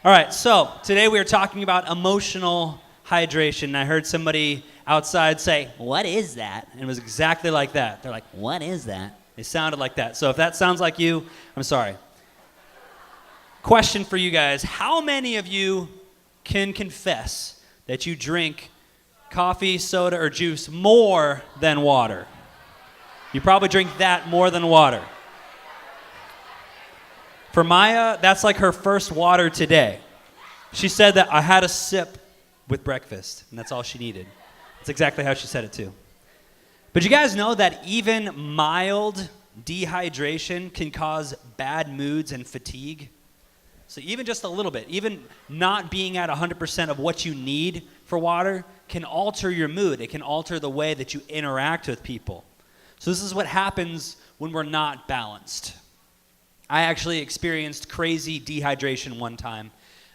All right, so today we are talking about emotional hydration. I heard somebody outside say, "What is that?" And it was exactly like that. They're like, "What is that?" It sounded like that. So if that sounds like you, I'm sorry. Question for you guys. How many of you can confess that you drink coffee, soda, or juice more than water? You probably drink that more than water. For Maya, that's like her first water today. She said that I had a sip with breakfast, and that's all she needed. That's exactly how she said it too. But you guys know that even mild dehydration can cause bad moods and fatigue? So even just a little bit, even not being at 100% of what you need for water can alter your mood. It can alter the way that you interact with people. So this is what happens when we're not balanced. I actually experienced crazy dehydration one time.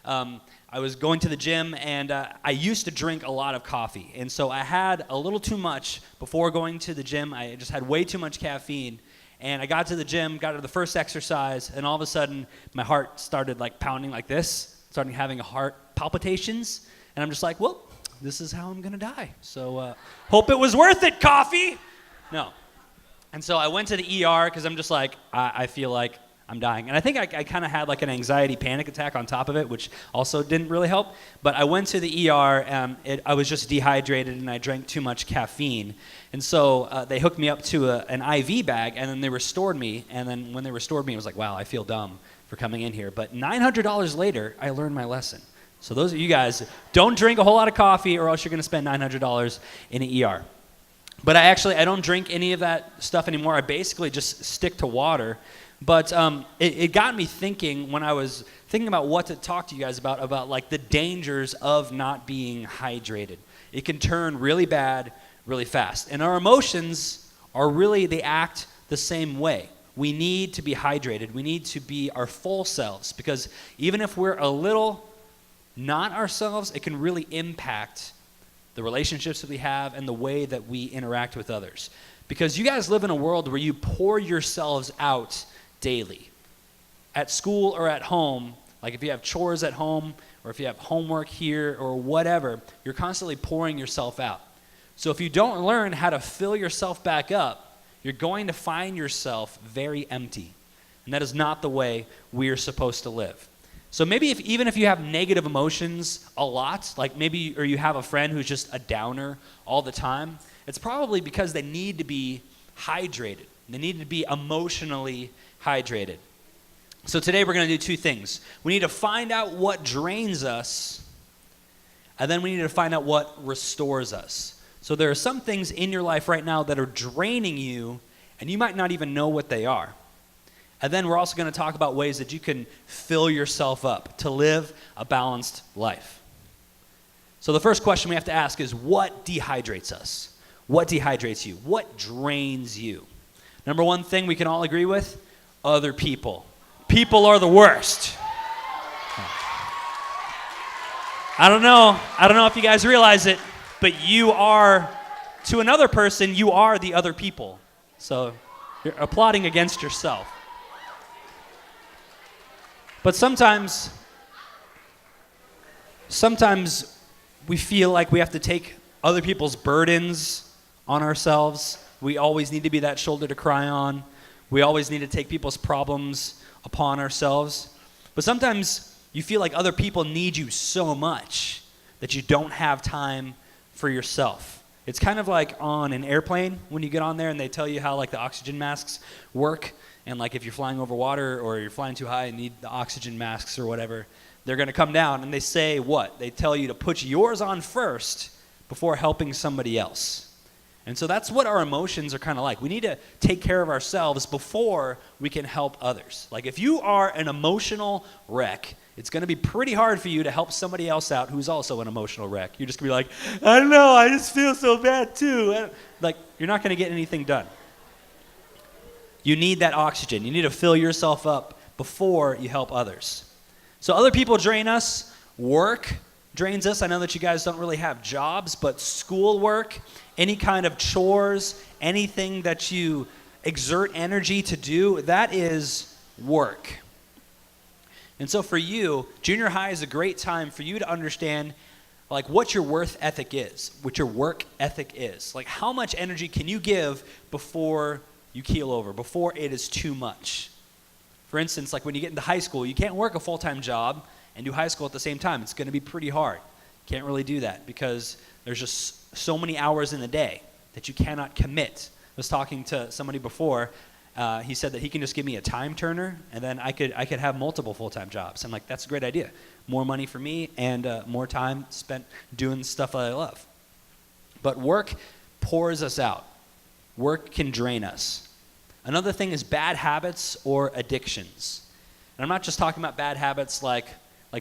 I was going to the gym, and I used to drink a lot of coffee. And so I had a little too much before going to the gym. I just had way too much caffeine. And I got to the gym, got to the first exercise, and all of a sudden, my heart started like pounding like this, started having heart palpitations. And I'm just like, well, this is how I'm going to die. So hope it was worth it, coffee. No. And so I went to the ER because I'm just like, I feel like I'm dying. And I think I kind of had like an anxiety panic attack on top of it, which also didn't really help. But I went to the ER, I was just dehydrated and I drank too much caffeine. And so they hooked me up to an IV bag, and then they restored me. And then when they restored me, I was like, wow, I feel dumb for coming in here. But $900 later, I learned my lesson. So those of you guys, don't drink a whole lot of coffee or else you're going to spend $900 in an ER. But I don't drink any of that stuff anymore. I basically just stick to water. But it got me thinking when I was thinking about what to talk to you guys about like the dangers of not being hydrated. It can turn really bad really fast. And our emotions are really, they act the same way. We need to be hydrated. We need to be our full selves, because even if we're a little not ourselves, it can really impact the relationships that we have and the way that we interact with others. Because you guys live in a world where you pour yourselves out daily. At school or at home, like if you have chores at home or if you have homework here or whatever, you're constantly pouring yourself out. So if you don't learn how to fill yourself back up, you're going to find yourself very empty. And that is not the way we're supposed to live. So maybe even if you have negative emotions a lot, like maybe, or you have a friend who's just a downer all the time, it's probably because they need to be hydrated. They need to be emotionally hydrated. So today we're going to do two things. We need to find out what drains us, and then we need to find out what restores us. So there are some things in your life right now that are draining you, and you might not even know what they are. And then we're also going to talk about ways that you can fill yourself up to live a balanced life. So the first question we have to ask is, what dehydrates us? What dehydrates you? What drains you? Number one thing we can all agree with, other people. People are the worst. I don't know if you guys realize it, but you are, to another person, you are the other people. So you're applauding against yourself. But sometimes we feel like we have to take other people's burdens on ourselves. We always need to be that shoulder to cry on. We always need to take people's problems upon ourselves. But sometimes you feel like other people need you so much that you don't have time for yourself. It's kind of like on an airplane when you get on there and they tell you how like the oxygen masks work. And like if you're flying over water or you're flying too high and need the oxygen masks or whatever, they're going to come down and they say what? They tell you to put yours on first before helping somebody else. And so that's what our emotions are kind of like. We need to take care of ourselves before we can help others. Like if you are an emotional wreck, it's going to be pretty hard for you to help somebody else out who's also an emotional wreck. You're just going to be like, I don't know, I just feel so bad too. Like you're not going to get anything done. You need that oxygen. You need to fill yourself up before you help others. So other people drain us. Work drains us. I know that you guys don't really have jobs, but schoolwork, any kind of chores, anything that you exert energy to do, that is work. And so for you, junior high is a great time for you to understand like what your work ethic is, what your work ethic is. Like how much energy can you give before you keel over, before it is too much. For instance, like when you get into high school, you can't work a full-time job and do high school at the same time. It's going to be pretty hard. Can't really do that because there's just so many hours in the day that you cannot commit. I was talking to somebody before. He said that he can just give me a time turner, and then I could have multiple full-time jobs. I'm like, that's a great idea. More money for me and more time spent doing stuff that I love. But work pours us out. Work can drain us. Another thing is bad habits or addictions. And I'm not just talking about bad habits like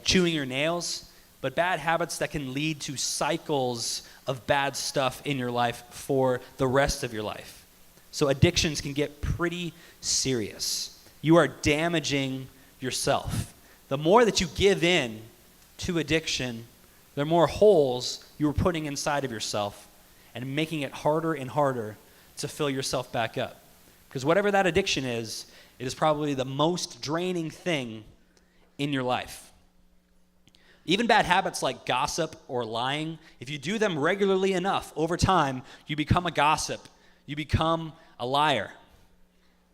chewing your nails, but bad habits that can lead to cycles of bad stuff in your life for the rest of your life. So addictions can get pretty serious. You are damaging yourself. The more that you give in to addiction, the more holes you are putting inside of yourself and making it harder and harder to fill yourself back up. Because whatever that addiction is, it is probably the most draining thing in your life. Even bad habits like gossip or lying, if you do them regularly enough, over time, you become a gossip. You become a liar.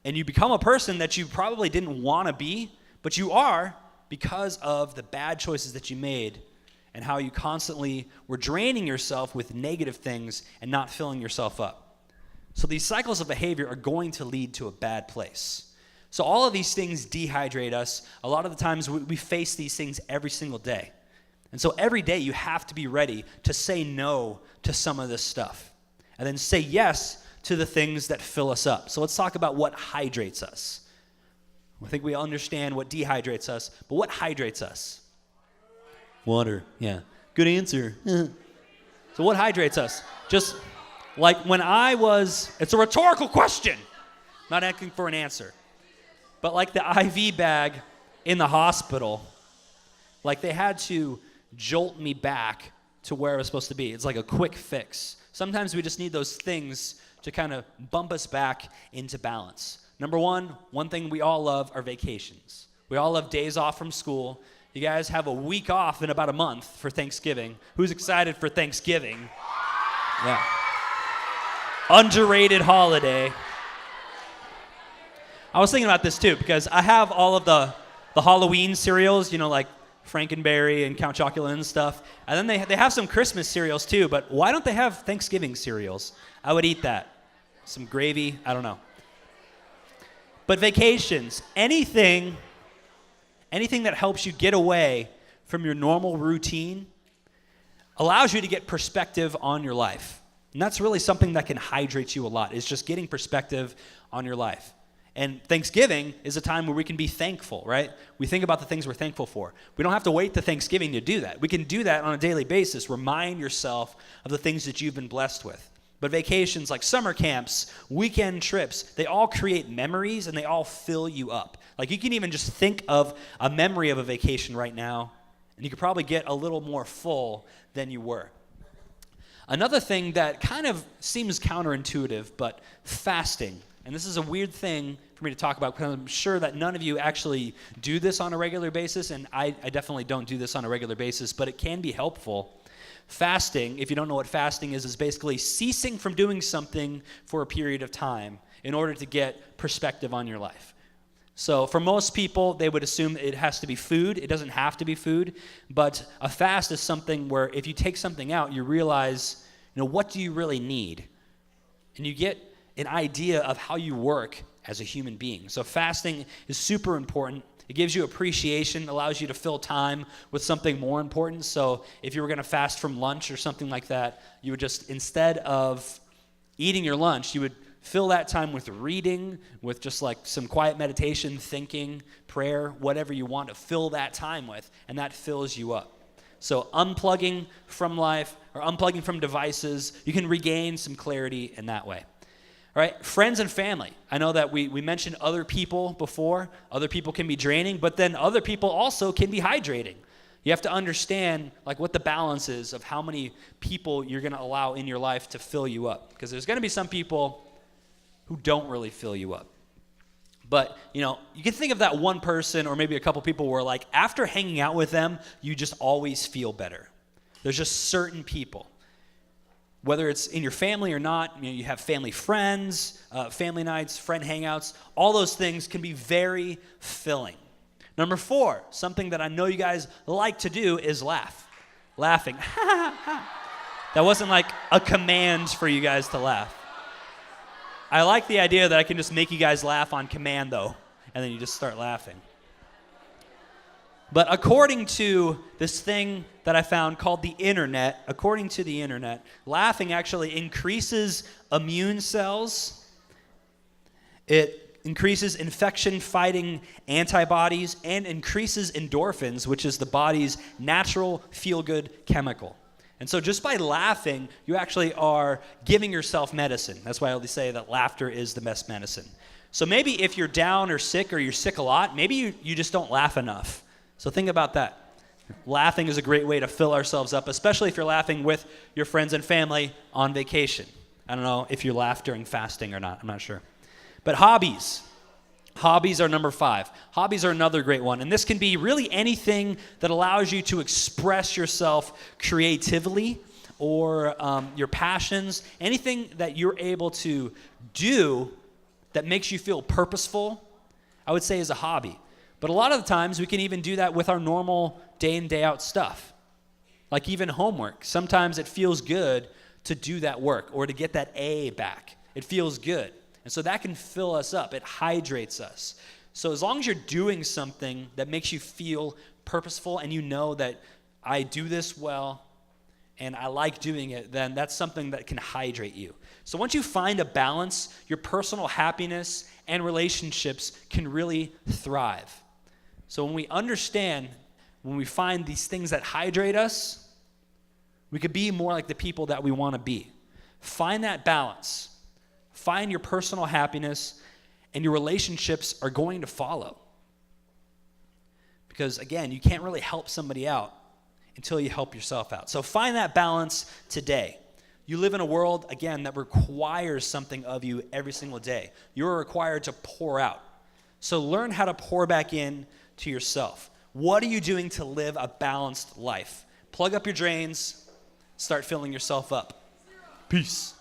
And you become a person that you probably didn't want to be, but you are because of the bad choices that you made and how you constantly were draining yourself with negative things and not filling yourself up. So these cycles of behavior are going to lead to a bad place. So all of these things dehydrate us. A lot of the times we face these things every single day. And so every day you have to be ready to say no to some of this stuff and then say yes to the things that fill us up. So let's talk about what hydrates us. I think we understand what dehydrates us, but what hydrates us? Water. Yeah. Good answer. So what hydrates us? Just like when it's a rhetorical question. Not asking for an answer. But like the IV bag in the hospital, like they had to jolt me back to where I was supposed to be. It's like a quick fix. Sometimes we just need those things to kind of bump us back into balance. Number one thing we all love are vacations. We all love days off from school. You guys have a week off in about a month for Thanksgiving. Who's excited for Thanksgiving? Yeah. Underrated holiday. I was thinking about this too because I have all of the Halloween cereals, like Frankenberry and Count Chocula and stuff. And then they have some Christmas cereals too, but why don't they have Thanksgiving cereals? I would eat that. Some gravy, I don't know. But vacations, anything that helps you get away from your normal routine allows you to get perspective on your life. And that's really something that can hydrate you a lot, is just getting perspective on your life. And Thanksgiving is a time where we can be thankful, right? We think about the things we're thankful for. We don't have to wait to Thanksgiving to do that. We can do that on a daily basis. Remind yourself of the things that you've been blessed with. But vacations like summer camps, weekend trips, they all create memories and they all fill you up. Like you can even just think of a memory of a vacation right now, and you could probably get a little more full than you were. Another thing that kind of seems counterintuitive, but fasting. And this is a weird thing for me to talk about because I'm sure that none of you actually do this on a regular basis, and I definitely don't do this on a regular basis, but it can be helpful. Fasting, if you don't know what fasting is basically ceasing from doing something for a period of time in order to get perspective on your life. So for most people, they would assume it has to be food. It doesn't have to be food, but a fast is something where if you take something out, you realize, what do you really need? And you get an idea of how you work as a human being. So fasting is super important. It gives you appreciation, allows you to fill time with something more important. So if you were going to fast from lunch or something like that, you would just, instead of eating your lunch, you would fill that time with reading, with just like some quiet meditation, thinking, prayer, whatever you want to fill that time with, and that fills you up. So unplugging from life or unplugging from devices, you can regain some clarity in that way. All right, friends and family. I know that we mentioned other people before. Other people can be draining, but then other people also can be hydrating. You have to understand what the balance is of how many people you're going to allow in your life to fill you up. Because there's going to be some people who don't really fill you up. But, you can think of that one person or maybe a couple people where, like, after hanging out with them, you just always feel better. There's just certain people. Whether it's in your family or not, you have family friends, family nights, friend hangouts, all those things can be very filling. Number 4, something that I know you guys like to do is laugh. Laughing. That wasn't like a command for you guys to laugh. I like the idea that I can just make you guys laugh on command, though, and then you just start laughing. But according to this thing that I found called the internet, laughing actually increases immune cells. It increases infection-fighting antibodies and increases endorphins, which is the body's natural feel-good chemical. And so just by laughing, you actually are giving yourself medicine. That's why I always say that laughter is the best medicine. So maybe if you're down or you're sick a lot, maybe you just don't laugh enough. So think about that. Laughing is a great way to fill ourselves up, especially if you're laughing with your friends and family on vacation. I don't know if you laugh during fasting or not. I'm not sure. But hobbies. Hobbies are number 5. Hobbies are another great one. And this can be really anything that allows you to express yourself creatively or your passions. Anything that you're able to do that makes you feel purposeful, I would say is a hobby. But a lot of the times we can even do that with our normal day in, day out stuff. Like even homework. Sometimes it feels good to do that work or to get that A back. It feels good. And so that can fill us up. It hydrates us. So as long as you're doing something that makes you feel purposeful and you know that I do this well and I like doing it, then that's something that can hydrate you. So once you find a balance, your personal happiness and relationships can really thrive. So when we understand, when we find these things that hydrate us, we could be more like the people that we want to be. Find that balance. Find your personal happiness, and your relationships are going to follow. Because, again, you can't really help somebody out until you help yourself out. So find that balance today. You live in a world, again, that requires something of you every single day. You're required to pour out. So learn how to pour back in to yourself. What are you doing to live a balanced life? Plug up your drains. Start filling yourself up. Peace.